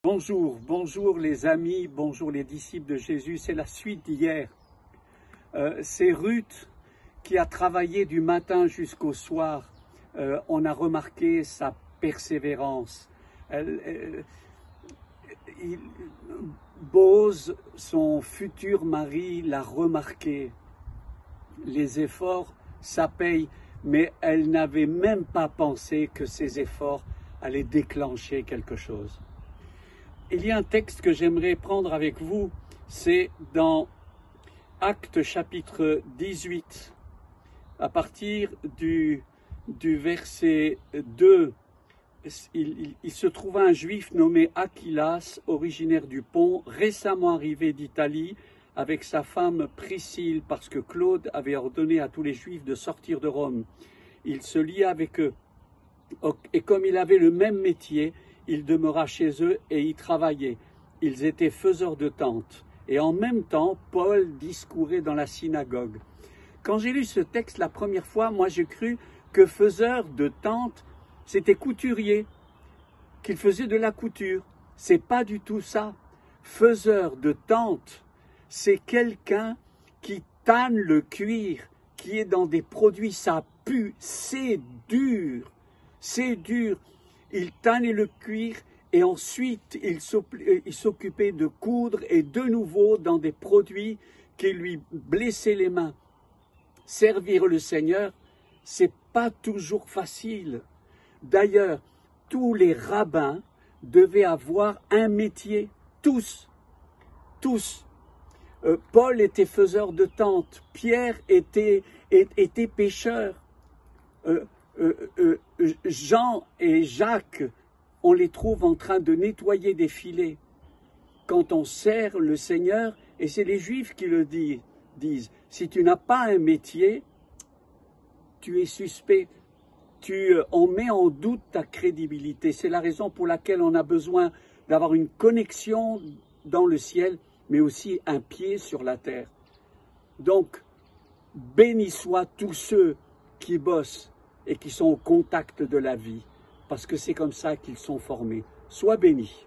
Bonjour les amis, bonjour les disciples de Jésus. C'est la suite d'hier. C'est Ruth qui a travaillé du matin jusqu'au soir. On a remarqué sa persévérance. Boaz, son futur mari, l'a remarqué. Les efforts, ça paye, mais elle n'avait même pas pensé que ces efforts allaient déclencher quelque chose. Il y a un texte que j'aimerais prendre avec vous, c'est dans Actes chapitre 18, à partir du verset 2. Il se trouva un juif nommé Aquilas, originaire du Pont, récemment arrivé d'Italie avec sa femme Priscille, parce que Claude avait ordonné à tous les juifs de sortir de Rome. Il se lia avec eux, et comme il avait le même métier, il demeura chez eux et y travaillait. Ils étaient faiseurs de tentes. Et en même temps, Paul discourait dans la synagogue. Quand j'ai lu ce texte la première fois, moi j'ai cru que faiseur de tentes, c'était couturier, qu'il faisait de la couture. C'est pas du tout ça. Faiseur de tentes, c'est quelqu'un qui tanne le cuir, qui est dans des produits, ça pue, c'est dur. C'est dur. Il tannait le cuir et ensuite il s'occupait de coudre et de nouveau dans des produits qui lui blessaient les mains. Servir le Seigneur, c'est pas toujours facile. D'ailleurs, tous les rabbins devaient avoir un métier, tous. Paul était faiseur de tentes, Pierre était pêcheur. Jean et Jacques, on les trouve en train de nettoyer des filets. Quand on sert le Seigneur, et c'est les Juifs qui le disent, si tu n'as pas un métier, tu es suspect. On met en doute ta crédibilité. C'est la raison pour laquelle on a besoin d'avoir une connexion dans le ciel, mais aussi un pied sur la terre. Donc, bénis soient tous ceux qui bossent et qui sont au contact de la vie, parce que c'est comme ça qu'ils sont formés. Sois bénis.